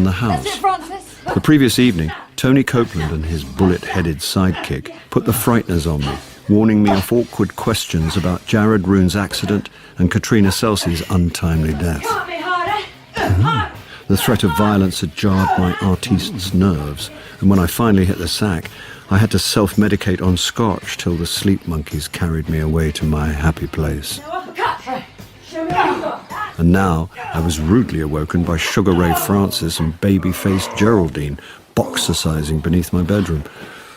the house. That's it, Francis. The previous evening, Tony Copeland and his bullet-headed sidekick put the frighteners on me, warning me of awkward questions about Jared Roon's accident and Katrina Celsey's untimely death. Can't be harder. The threat of violence had jarred my artiste's nerves, and when I finally hit the sack, I had to self-medicate on scotch till the sleep monkeys carried me away to my happy place. No uppercut. Show me what you got. And now I was rudely awoken by Sugar Ray Francis and baby-faced Geraldine boxercising beneath my bedroom.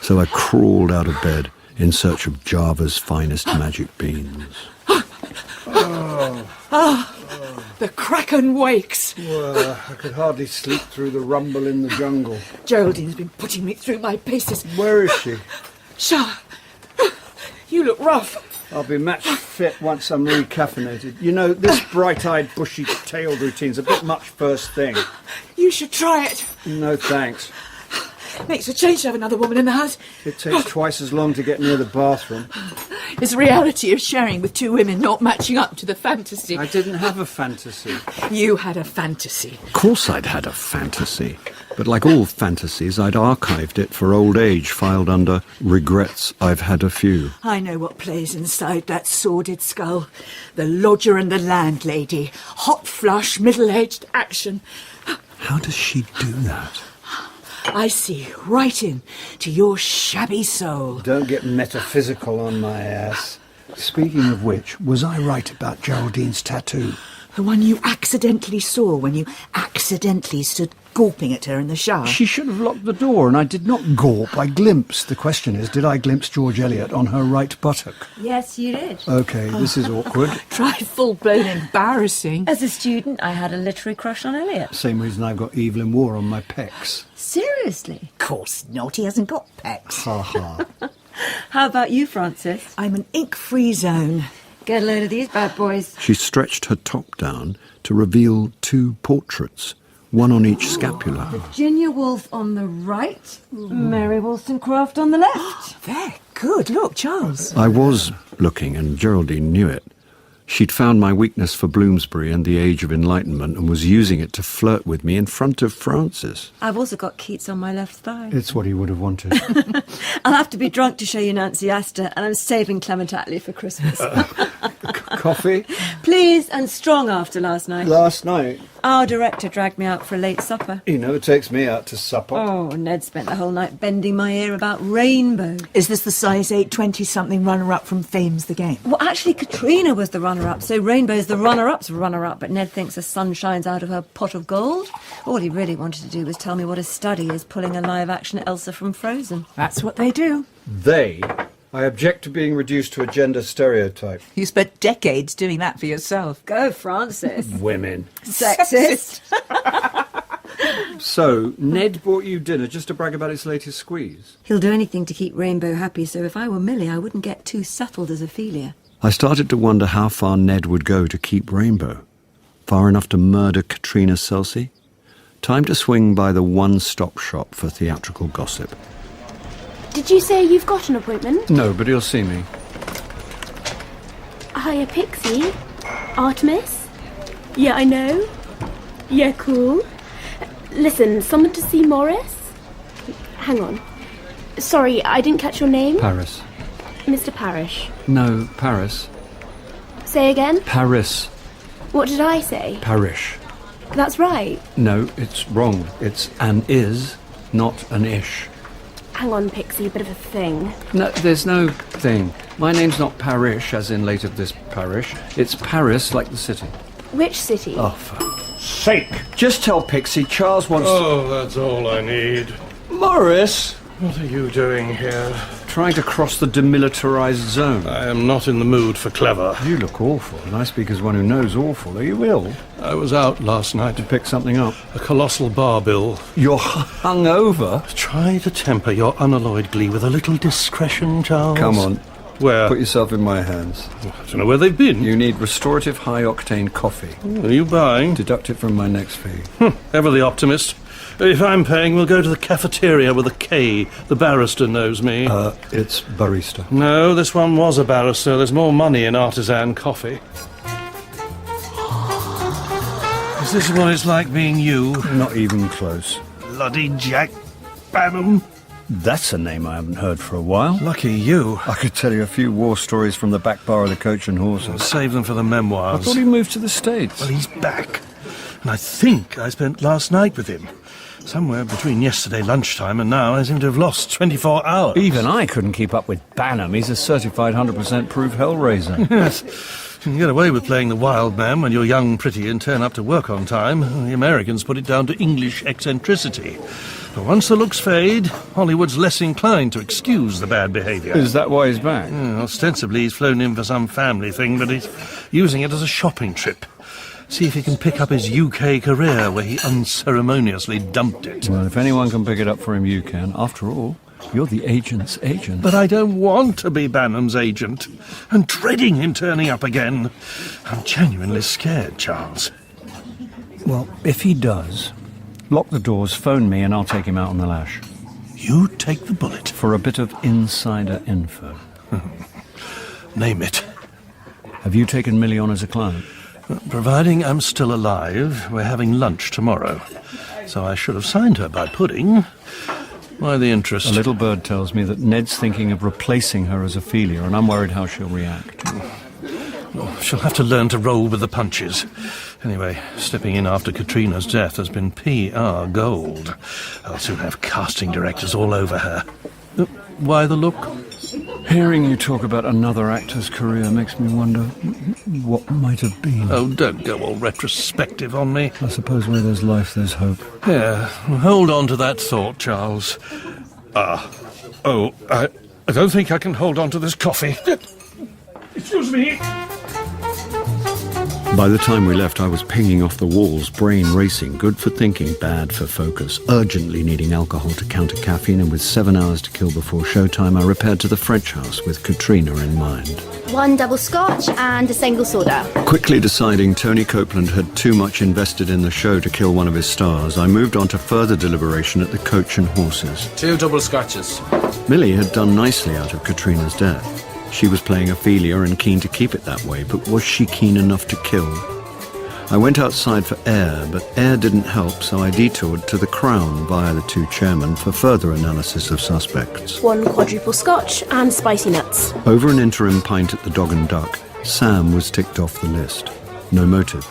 So I crawled out of bed in search of Java's finest magic beans. The Kraken wakes. Well, I could hardly sleep through the rumble in the jungle. Geraldine's been putting me through my paces. Where is she? Shah, you look rough. I'll be match fit once I'm recaffeinated. You know, this bright-eyed, bushy-tailed routine's a bit much first thing. You should try it. No thanks. Makes a change to have another woman in the house. It takes twice as long to get near the bathroom. It's the reality of sharing with two women not matching up to the fantasy. I didn't have a fantasy. You had a fantasy. Of course I'd had a fantasy, but like all fantasies, I'd archived it for old age, filed under regrets I've had a few. I know what plays inside that sordid skull. The lodger and the landlady. Hot flush, middle-aged action. How does she do that? I see right in to your shabby soul. Don't get metaphysical on my ass. Speaking of which, was I right about Geraldine's tattoo? The one you accidentally saw when you accidentally stood gawping at her in the shower. She should have locked the door, and I did not gawp. I glimpsed. The question is, did I glimpse George Eliot on her right buttock? Yes, you did. OK, this is awkward. Try full-blown embarrassing. As a student, I had a literary crush on Eliot. Same reason I've got Evelyn Waugh on my pecs. Seriously? Of course not, he hasn't got pecs. Ha ha. How about you, Francis? I'm an ink-free zone. Get a load of these bad boys. She stretched her top down to reveal two portraits, one on each scapula. Virginia Woolf on the right, Mary Wollstonecraft on the left. There, good. Look, Charles. I was looking, and Geraldine knew it. She'd found my weakness for Bloomsbury and the Age of Enlightenment and was using it to flirt with me in front of Francis. I've also got Keats on my left thigh. It's what he would have wanted. I'll have to be drunk to show you Nancy Astor, and I'm saving Clement Attlee for Christmas. Coffee? Please, and strong after last night. Last night? Our director dragged me out for a late supper. He never takes me out to supper. Oh, Ned spent the whole night bending my ear about Rainbow. Is this the size 8 20-something runner-up from Fame's The Game? Well, actually, Katrina was the runner-up, so Rainbow's the runner-up's runner-up, but Ned thinks the sun shines out of her pot of gold. All he really wanted to do was tell me what a study is pulling a live-action Elsa from Frozen. That's what they do. They? I object to being reduced to a gender stereotype. You spent decades doing that for yourself. Go, Francis. Women. Sexist. So, Ned bought you dinner just to brag about his latest squeeze? He'll do anything to keep Rainbow happy, so if I were Millie, I wouldn't get too settled as Ophelia. I started to wonder how far Ned would go to keep Rainbow. Far enough to murder Katrina Celsey? Time to swing by the one-stop shop for theatrical gossip. Did you say you've got an appointment? No, but he'll see me. Hiya, Pixie. Artemis? Yeah, I know. Yeah, cool. Listen, someone to see Morris? Hang on. Sorry, I didn't catch your name. Paris. Mr. Parrish. No, Paris. Say again? Paris. What did I say? Parish. That's right. No, it's wrong. It's an is, not an ish. Hang on, Pixie, a bit of a thing. No, there's no thing. My name's not Parish, as in late of this parish. It's Paris, like the city. Which city? Oh, for sake! Just tell Pixie Charles wants... Oh, that's all I need. Morris! What are you doing here? Trying to cross the demilitarized zone. I am not in the mood for clever. You look awful, and I speak as one who knows awful. Are you ill? I was out last night To pick something up. A colossal bar bill. You're hungover? Try to temper your unalloyed glee with a little discretion, Charles. Come on. Where? Put yourself in my hands. I don't know where they've been. You need restorative high-octane coffee. Are you buying? Deduct it from my next fee. Ever the optimist. If I'm paying, we'll go to the cafeteria with a K. The barrister knows me. It's barista. No, this one was a barrister. There's more money in artisan coffee. Is this what it's like being you? Not even close. Bloody Jack Banham. That's a name I haven't heard for a while. Lucky you. I could tell you a few war stories from the back bar of the Coach and Horses. Save them for the memoirs. I thought he moved to the States. Well, he's back. And I think I spent last night with him. Somewhere between yesterday lunchtime and now, I seem to have lost 24 hours. Even I couldn't keep up with Banham. He's a certified 100% proof hellraiser. Yes. You can get away with playing the wild man when you're young, pretty, and turn up to work on time. The Americans put it down to English eccentricity. But once the looks fade, Hollywood's less inclined to excuse the bad behaviour. Is that why he's back? Ostensibly, he's flown in for some family thing, but he's using it as a shopping trip. See if he can pick up his UK career, where he unceremoniously dumped it. Well, if anyone can pick it up for him, you can. After all, you're the agent's agent. But I don't want to be Banham's agent. I'm dreading him turning up again. I'm genuinely scared, Charles. Well, if he does, lock the doors, phone me, and I'll take him out on the lash. You take the bullet. For a bit of insider info. Name it. Have you taken Millie on as a client? Providing I'm still alive, we're having lunch tomorrow. So I should have signed her by pudding. Why the interest? A little bird tells me that Ned's thinking of replacing her as Ophelia, and I'm worried how she'll react. She'll have to learn to roll with the punches. Anyway, stepping in after Katrina's death has been PR gold. I'll soon have casting directors all over her. Why the look? Hearing you talk about another actor's career makes me wonder what might have been. Oh, don't go all retrospective on me. I suppose where there's life, there's hope. Yeah, hold on to that thought, Charles. I don't think I can hold on to this coffee. Excuse me. By the time we left, I was pinging off the walls, brain racing, good for thinking, bad for focus, urgently needing alcohol to counter caffeine, and with 7 hours to kill before showtime, I repaired to the French house with Katrina in mind. 1 double scotch and a single soda. Quickly deciding Tony Copeland had too much invested in the show to kill one of his stars, I moved on to further deliberation at the Coach and Horses. 2 double scotches. Millie had done nicely out of Katrina's death. She was playing Ophelia and keen to keep it that way, but was she keen enough to kill? I went outside for air, but air didn't help, so I detoured to the Crown via the 2 chairmen for further analysis of suspects. 1 quadruple scotch and spicy nuts. Over an interim pint at the Dog and Duck, Sam was ticked off the list. No motive.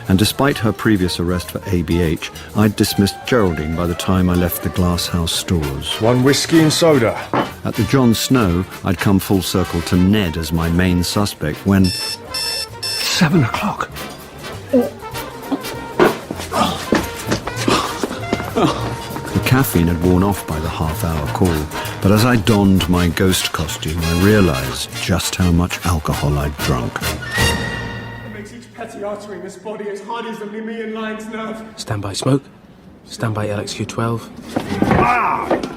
And despite her previous arrest for ABH, I'd dismissed Geraldine by the time I left the Glasshouse stores. 1 whiskey and soda. At the John Snow, I'd come full circle to Ned as my main suspect when... 7 o'clock. The caffeine had worn off by the half-hour call, but as I donned my ghost costume, I realised just how much alcohol I'd drunk. It makes each petty artery in this body as hard as the Nemean lion's nerve. Stand by smoke. Stand by LXQ12.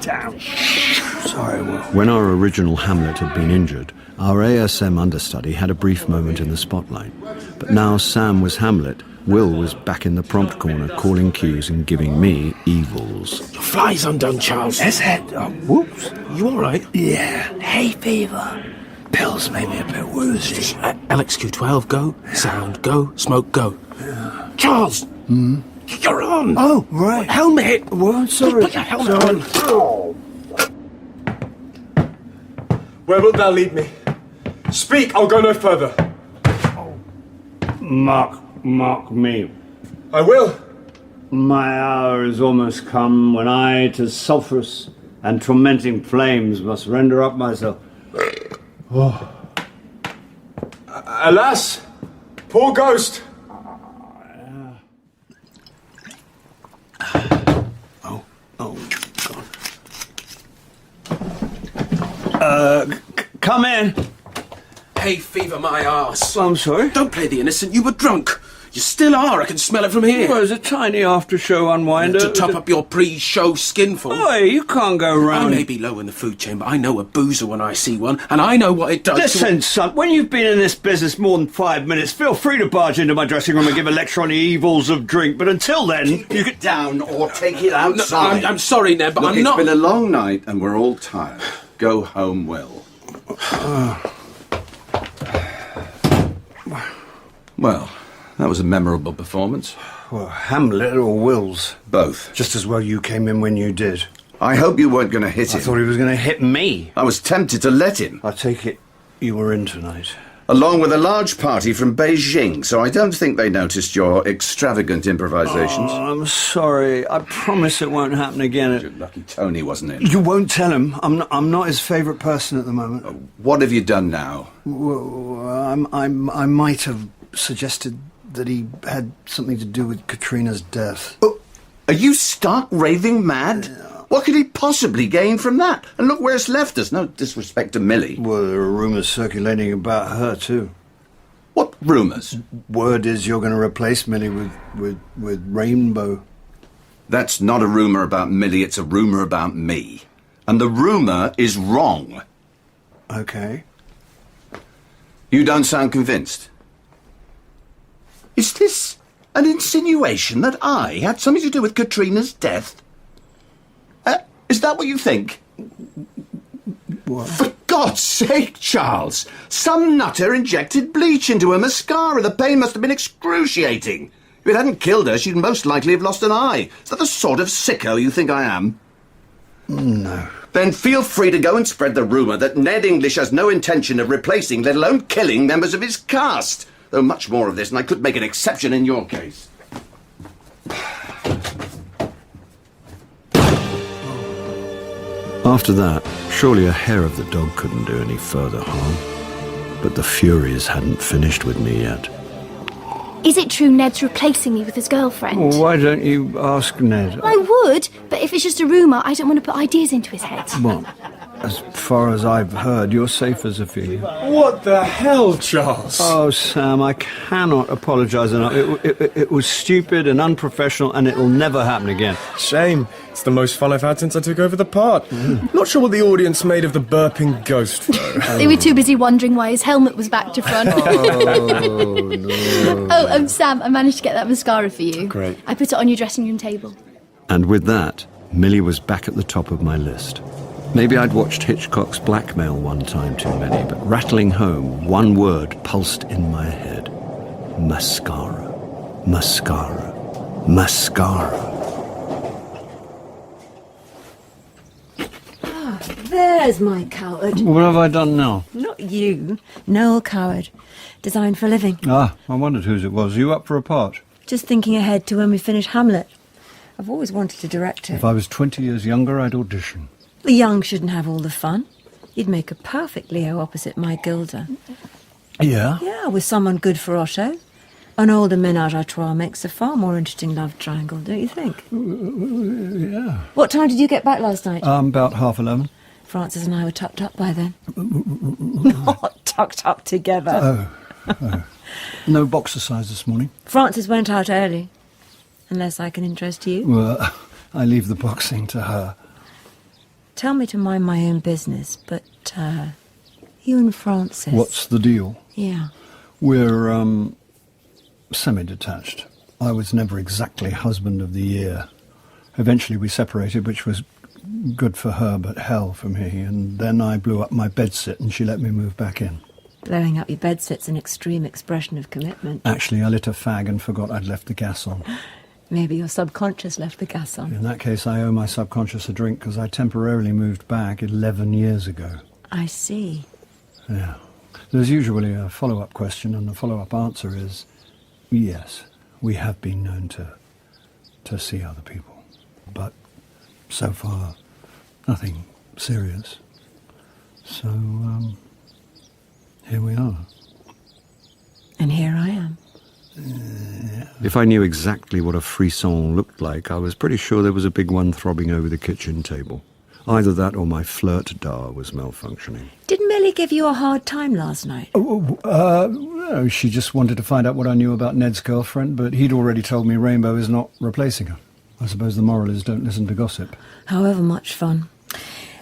Damn. Sorry, Will. When our original Hamlet had been injured, our ASM understudy had a brief moment in the spotlight. But now Sam was Hamlet, Will was back in the prompt corner, calling cues and giving me evils. Your fly's undone, Charles. His head. Whoops. You all right? Yeah. Hay fever. Pills made me a bit woozy. LXQ12, go. Sound, go. Smoke, go. Charles! You're on! Oh, right. Helmet! Well, sorry. Put your helmet on! Where wilt thou lead me? Speak, I'll go no further. Mark me. I will. My hour is almost come when I to sulphurous and tormenting flames must render up myself. Alas, poor ghost. Come in. Hay fever my arse. I'm sorry. Don't play the innocent, you were drunk. You still are, I can smell it from here. Well, it's a tiny after-show unwinder. To top up your pre-show skinful. Oi, you can't go I round. may be low in the food chain, but I know a boozer when I see one, and I know what it does Listen, son, when you've been in this business more than 5 minutes, feel free to barge into my dressing room and give a lecture on the evils of drink, but until then, you can... down or take it outside. I'm sorry, Ned, but Look, I'm not... It's been a long night and we're all tired. Go home, Will. Well, that was a memorable performance. Well, Hamlet or Wills? Both. Just as well you came in when you did. I hope you weren't going to hit him. I thought he was going to hit me. I was tempted to let him. I take it you were in tonight. Along with a large party from Beijing, so I don't think they noticed your extravagant improvisations. Oh, I'm sorry. I promise it won't happen again. You're lucky Tony wasn't in. You won't tell him. I'm not his favourite person at the moment. What have you done now? Well, I might have suggested that he had something to do with Katrina's death. Oh, are you stark raving mad? What could he possibly gain from that? And look where it's left us. No disrespect to Millie. Well, there are rumours circulating about her, too. What rumours? Word is you're going to replace Millie with Rainbow. That's not a rumour about Millie, it's a rumour about me. And the rumour is wrong. OK. You don't sound convinced. Is this an insinuation that I had something to do with Katrina's death? Is that what you think? What? For God's sake, Charles! Some nutter injected bleach into her mascara. The pain must have been excruciating. If it hadn't killed her, she'd most likely have lost an eye. Is that the sort of sicko you think I am? No. Then feel free to go and spread the rumour that Ned English has no intention of replacing, let alone killing, members of his cast. Though much more of this, and I could make an exception in your case. After that, surely a hair of the dog couldn't do any further harm. But the Furies hadn't finished with me yet. Is it true Ned's replacing me with his girlfriend? Well, why don't you ask Ned? I would, but if it's just a rumour, I don't want to put ideas into his head. Well, as far as I've heard, you're safe as a feeling. What the hell, Charles? Oh, Sam, I cannot apologise enough. It was stupid and unprofessional, and it'll never happen again. Shame. It's the most fun I've had since I took over the part. Not sure what the audience made of the burping ghost, though. They were too busy wondering why his helmet was back to front. Oh, no. Oh, Sam, I managed to get that mascara for you. Great. I put it on your dressing room table. And with that, Millie was back at the top of my list. Maybe I'd watched Hitchcock's Blackmail one time too many, but rattling home, one word pulsed in my head. Mascara. Mascara. Mascara. There's my coward. What have I done now? Not you. Noel Coward. Designed for a living. Ah, I wondered whose it was. Are you up for a part? Just thinking ahead to when we finish Hamlet. I've always wanted to direct it. If I was 20 years younger, I'd audition. The young shouldn't have all the fun. You'd make a perfect Leo opposite my Gilda. Yeah? Yeah, with someone good for Otto. An older ménage à trois makes a far more interesting love triangle, don't you think? Yeah. What time did you get back last night? About 11:30. Francis and I were tucked up by then. Not tucked up together. Oh. No boxer size this morning. Francis went out early. Unless I can interest you. Well, I leave the boxing to her. Tell me to mind my own business, but, you and Francis... What's the deal? Yeah. We're, semi-detached. I was never exactly husband of the year. Eventually we separated, which was good for her, but hell for me. And then I blew up my bedsit and she let me move back in. Blowing up your bedsit's an extreme expression of commitment. Actually, I lit a fag and forgot I'd left the gas on. Maybe your subconscious left the gas on. In that case, I owe my subconscious a drink because I temporarily moved back 11 years ago. I see. Yeah. There's usually a follow-up question, and the follow-up answer is, yes, we have been known to see other people. But so far, nothing serious. So, here we are. And here I am. If I knew exactly what a frisson looked like, I was pretty sure there was a big one throbbing over the kitchen table. Either that or my flirt-dar was malfunctioning. Did Millie give you a hard time last night? No, she just wanted to find out what I knew about Ned's girlfriend, but he'd already told me Rainbow is not replacing her. I suppose the moral is don't listen to gossip. However much fun.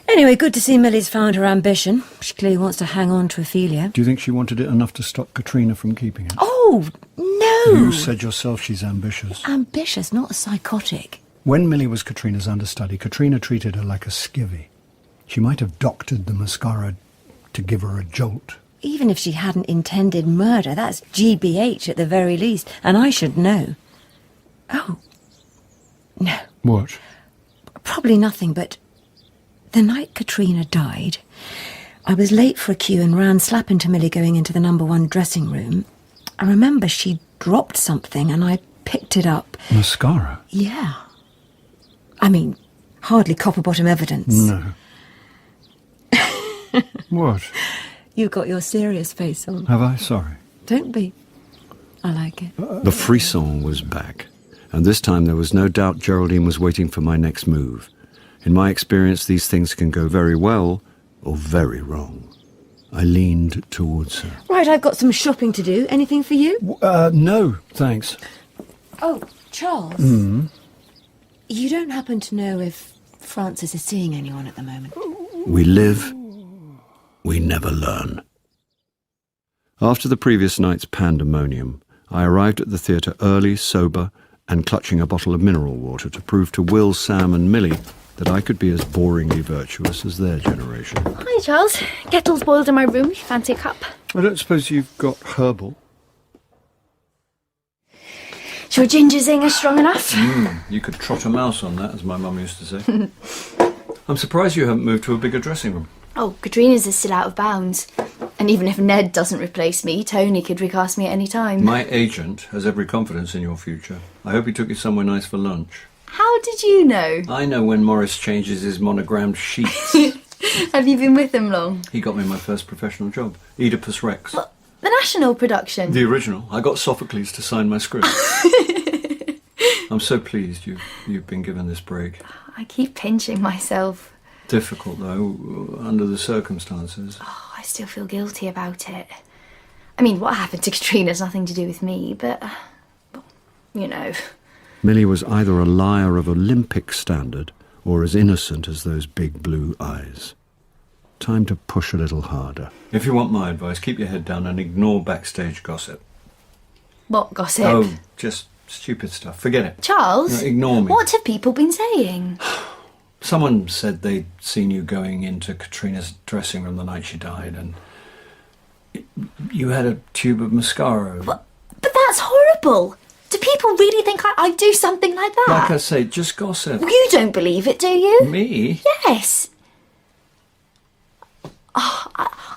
Anyway, good to see Millie's found her ambition. She clearly wants to hang on to Ophelia. Do you think she wanted it enough to stop Katrina from keeping it? Oh, no! You said yourself she's ambitious. Ambitious, not psychotic. When Millie was Katrina's understudy, Katrina treated her like a skivvy. She might have doctored the mascara to give her a jolt. Even if she hadn't intended murder, that's GBH at the very least, and I should know. Oh, no. What? Probably nothing, but the night Katrina died, I was late for a queue and ran slap into Millie going into the #1 dressing room. I remember she dropped something and I picked it up. Mascara? Yeah. I mean, hardly copper-bottom evidence. No. What? You've got your serious face on. Have I? Sorry. Don't be. I like it. The frisson was back, and this time there was no doubt Geraldine was waiting for my next move. In my experience, these things can go very well or very wrong. I leaned towards her. Right, I've got some shopping to do. Anything for you? No, thanks. Oh, Charles. You don't happen to know if Francis is seeing anyone at the moment? We live, we never learn. After the previous night's pandemonium, I arrived at the theatre early, sober, and clutching a bottle of mineral water to prove to Will, Sam and Millie that I could be as boringly virtuous as their generation. Hi, Charles. Kettle's boiled in my room. You fancy a cup? I don't suppose you've got herbal? Is your ginger zinger strong enough? You could trot a mouse on that, as my mum used to say. I'm surprised you haven't moved to a bigger dressing room. Oh, Katrina's is still out of bounds. And even if Ned doesn't replace me, Tony could recast me at any time. My agent has every confidence in your future. I hope he took you somewhere nice for lunch. How did you know? I know when Morris changes his monogrammed sheets. Have you been with him long? He got me my first professional job, Oedipus Rex. What? The national production? The original. I got Sophocles to sign my script. I'm so pleased you've been given this break. I keep pinching myself. Difficult, though, under the circumstances. Oh, I still feel guilty about it. I mean, what happened to Katrina has nothing to do with me, but you know. Millie was either a liar of Olympic standard or as innocent as those big blue eyes. Time to push a little harder. If you want my advice, keep your head down and ignore backstage gossip. What gossip? Oh, just stupid stuff. Forget it. Charles? No, ignore me. What have people been saying? Someone said they'd seen you going into Katrina's dressing room the night she died, and you had a tube of mascara. But that's horrible. Do people really think I do something like that? Like I say, just gossip. You don't believe it, do you? Me? Yes. Oh,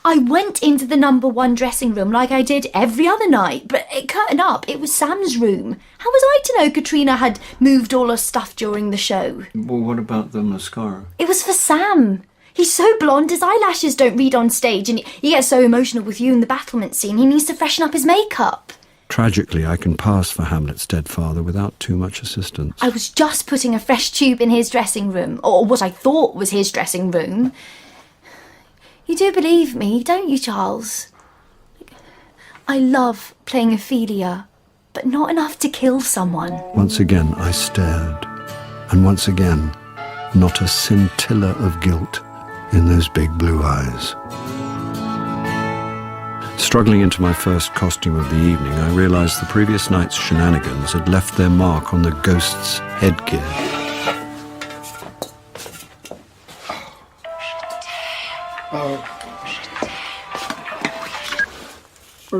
I went into the #1 dressing room like I did every other night, but it curtained up. It was Sam's room. How was I to know Katrina had moved all her stuff during the show? Well, what about the mascara? It was for Sam. He's so blonde, his eyelashes don't read on stage, and he gets so emotional with you in the battlement scene, he needs to freshen up his makeup. Tragically, I can pass for Hamlet's dead father without too much assistance. I was just putting a fresh tube in his dressing room, or what I thought was his dressing room. You do believe me, don't you, Charles? I love playing Ophelia, but not enough to kill someone. Once again, I stared. And once again, not a scintilla of guilt in those big blue eyes. Struggling into my first costume of the evening, I realised the previous night's shenanigans had left their mark on the ghost's headgear.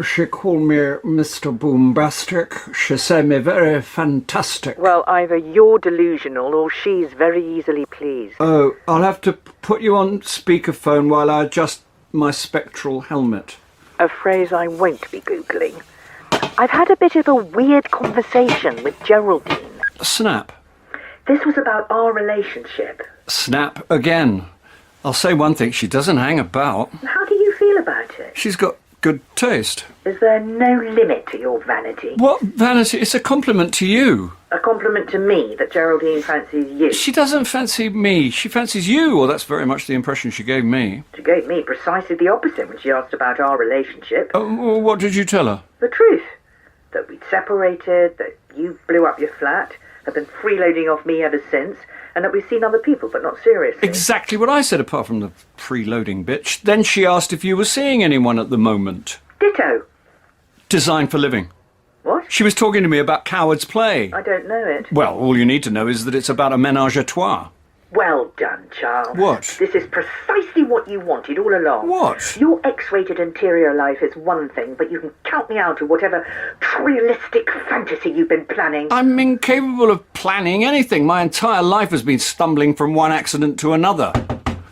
She called me Mr. Boombastic. She said me very fantastic. Well, either you're delusional or she's very easily pleased. Oh, I'll have to put you on speakerphone while I adjust my spectral helmet. A phrase I won't be Googling. I've had a bit of a weird conversation with Geraldine. Snap. This was about our relationship. Snap again. I'll say one thing, she doesn't hang about. How do you feel about it? She's got good taste. Is there no limit to your vanity? What vanity? It's a compliment to you. A compliment to me that Geraldine fancies you. She doesn't fancy me. She fancies you, or that's very much the impression she gave me. She gave me precisely the opposite when she asked about our relationship. Well, what did you tell her? The truth. That we'd separated, that you blew up your flat, have been freeloading off me ever since, and that we've seen other people, but not seriously. Exactly what I said, apart from the freeloading bitch. Then she asked if you were seeing anyone at the moment. Ditto. Design for living. What? She was talking to me about Coward's Play. I don't know it. Well, all you need to know is that it's about a ménage à trois. Well done, Charles. What? This is precisely what you wanted all along. What? Your X-rated interior life is one thing, but you can count me out of whatever realistic fantasy you've been planning. I'm incapable of planning anything. My entire life has been stumbling from one accident to another.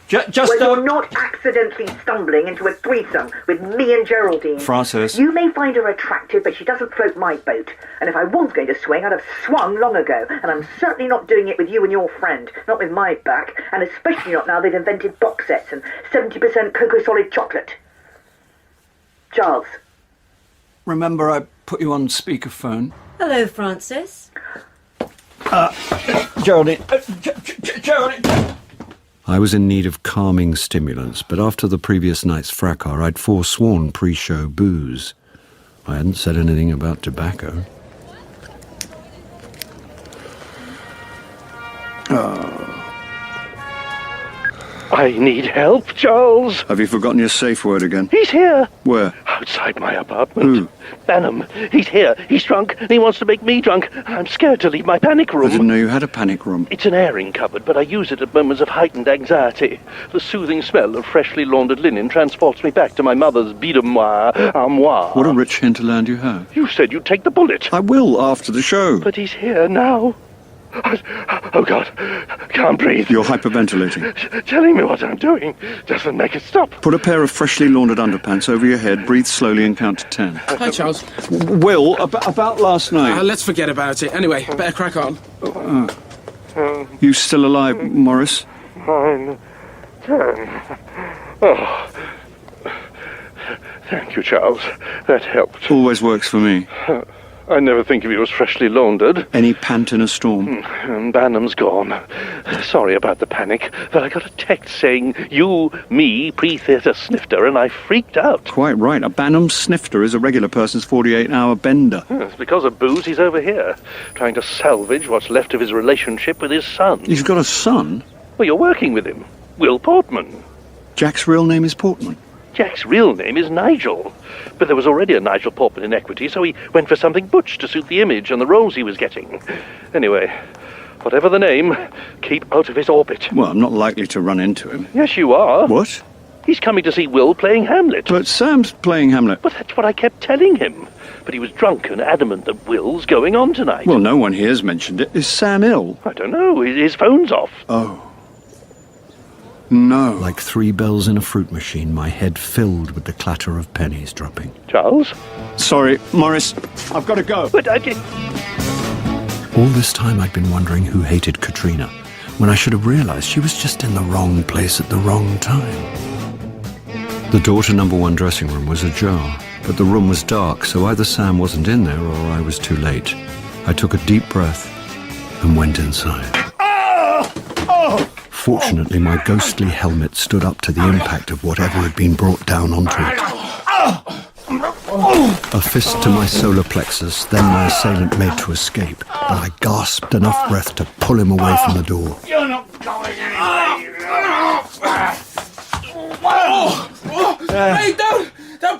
You're not accidentally stumbling into a threesome with me and Geraldine. Francis. You may find her attractive, but she doesn't float my boat. And if I was going to swing, I'd have swung long ago. And I'm certainly not doing it with you and your friend. Not with my back. And especially not now they've invented box sets and 70% cocoa solid chocolate. Charles. Remember I put you on speakerphone? Hello, Francis. Geraldine. Geraldine. I was in need of calming stimulants, but after the previous night's fracas, I'd forsworn pre-show booze. I hadn't said anything about tobacco. I need help, Charles. Have you forgotten your safe word again? He's here. Where? Outside my apartment. Who? Banham. He's here. He's drunk, and he wants to make me drunk. I'm scared to leave my panic room. I didn't know you had a panic room. It's an airing cupboard, but I use it at moments of heightened anxiety. The soothing smell of freshly laundered linen transports me back to my mother's bidounoir armoire. What a rich hinterland you have. You said you'd take the bullet. I will, after the show. But he's here now. Oh, God. Can't breathe. You're hyperventilating. Telling me what I'm doing doesn't make it stop. Put a pair of freshly laundered underpants over your head, breathe slowly and count to 10. Hi, Charles. Will, about last night. Let's forget about it. Anyway, better crack on. You still alive, Morris? 9, 10. Oh. Thank you, Charles. That helped. Always works for me. I never think of you as freshly laundered. Any pant in a storm. And Banham's gone. Sorry about the panic, but I got a text saying, you, me, pre-theatre snifter, and I freaked out. Quite right. A Banham snifter is a regular person's 48-hour bender. It's because of booze he's over here, trying to salvage what's left of his relationship with his son. He's got a son? Well, you're working with him. Will Portman. Jack's real name is Portman. Jack's real name is Nigel. But there was already a Nigel Portman in equity, so he went for something butch to suit the image and the roles he was getting. Anyway, whatever the name, keep out of his orbit. Well, I'm not likely to run into him. Yes, you are. What? He's coming to see Will playing Hamlet. But Sam's playing Hamlet. But that's what I kept telling him. But he was drunk and adamant that Will's going on tonight. Well, no one here's mentioned it. Is Sam ill? I don't know. His phone's off. Oh. No. Like 3 bells in a fruit machine, my head filled with the clatter of pennies dropping. Charles? Sorry, Morris. I've got to go. But I did... All this time I'd been wondering who hated Katrina, when I should have realised she was just in the wrong place at the wrong time. The door to number 1 dressing room was ajar, but the room was dark, so either Sam wasn't in there or I was too late. I took a deep breath and went inside. Fortunately, my ghostly helmet stood up to the impact of whatever had been brought down onto it. A fist to my solar plexus, then my assailant made to escape, but I gasped enough breath to pull him away from the door. You're not going anywhere. Hey, don't!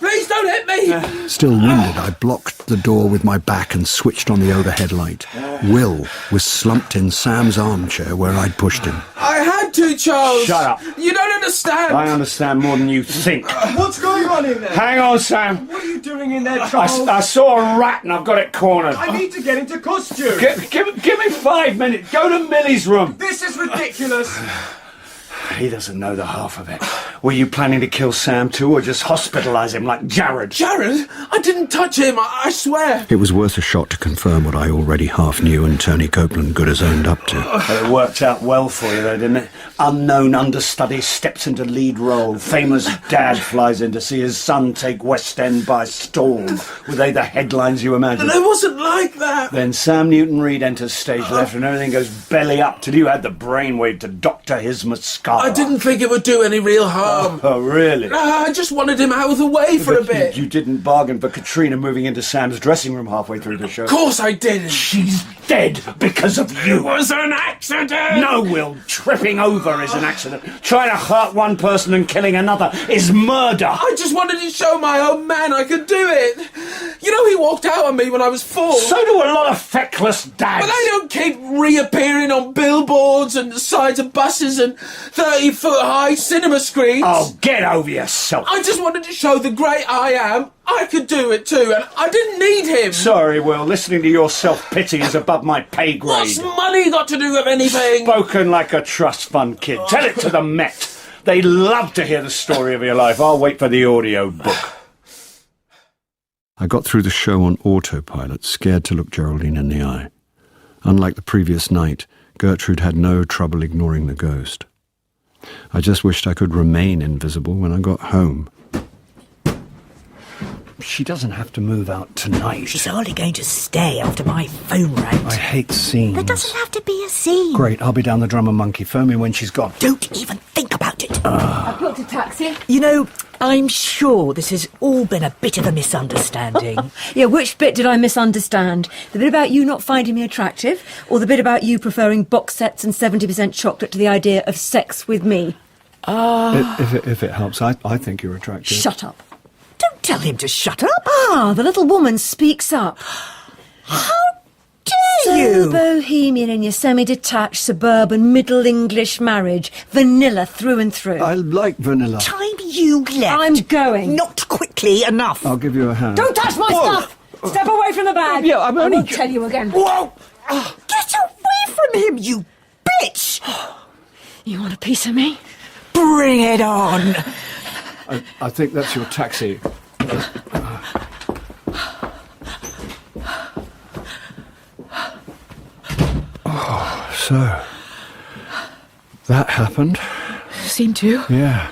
Please don't hit me! Still wounded, I blocked the door with my back and switched on the overhead light. Will was slumped in Sam's armchair where I'd pushed him. I had to, Charles! Shut up. You don't understand! I understand more than you think. What's going on in there? Hang on, Sam. What are you doing in there, Charles? I saw a rat and I've got it cornered. I need to get into costume. Give me 5 minutes. Go to Millie's room. This is ridiculous. He doesn't know the half of it. Were you planning to kill Sam too, or just hospitalise him like Jared? Jared? I didn't touch him, I swear. It was worth a shot to confirm what I already half knew and Tony Copeland good as owned up to. But it worked out well for you, though, didn't it? Unknown understudy steps into lead role. Famous dad flies in to see his son take West End by storm. Were they the headlines you imagined? It wasn't like that. Then Sam Newton-Reed enters stage left and everything goes belly up till you had the brainwave to doctor his mascara. I didn't think it would do any real harm. come. Oh, really? I just wanted him out of the way for a bit. You didn't bargain for Katrina moving into Sam's dressing room halfway through the show. Of course I didn't. She's dead because of you. It was an accident. No, Will. Tripping over is an accident. Trying to hurt one person and killing another is murder. I just wanted to show my old man I could do it. You know, he walked out on me when I was 4. So do a lot of feckless dads. But they don't keep reappearing on billboards and the sides of buses and 30-foot-high cinema screens. Oh, get over yourself. I just wanted to show the great I am I could do it too, and I didn't need him. Sorry, Will. Listening to your self-pity is above my pay grade. What's money got to do with anything? Spoken like a trust fund kid. Tell it to the Met. They love to hear the story of your life. I'll wait for the audio book. I got through the show on autopilot, scared to look Geraldine in the eye. Unlike the previous night, Gertrude had no trouble ignoring the ghost. I just wished I could remain invisible when I got home. She doesn't have to move out tonight. She's only going to stay after my phone rang. I hate scenes. There doesn't have to be a scene. Great, I'll be down the Drummer Monkey. Phone me when she's gone. Don't even think about it. I've booked a taxi. You know, I'm sure this has all been a bit of a misunderstanding. Yeah, which bit did I misunderstand? The bit about you not finding me attractive, or the bit about you preferring box sets and 70% chocolate to the idea of sex with me? If it helps, I think you're attractive. Shut up. Don't tell him to shut up. Ah, the little woman speaks up. How dare you? So bohemian in your semi-detached, suburban, Middle English marriage. Vanilla through and through. I like vanilla. Time you left. I'm going. Not quickly enough. I'll give you a hand. Don't touch my stuff! Step away from the bag. Yeah, I'm only... I won't tell you again. Whoa! Get away from him, you bitch! You want a piece of me? Bring it on. I think that's your taxi. Oh, so... that happened? Seem to. Yeah.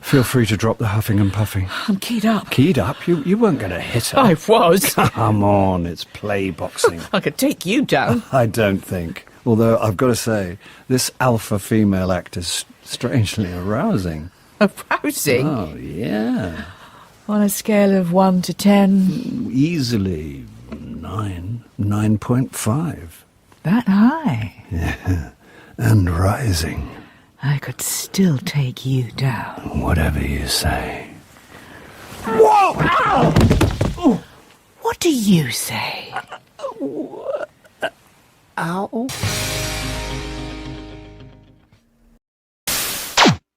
Feel free to drop the huffing and puffing. I'm keyed up. Keyed up? You weren't going to hit her. I was. Come on, it's play boxing. I could take you down. I don't think. Although, I've got to say, this alpha female act is strangely arousing. Arousing? Oh, yeah. On a scale of 1 to 10? Easily 9.5. That high? Yeah. And rising. I could still take you down. Whatever you say. Whoa! Ow! What do you say? Ow.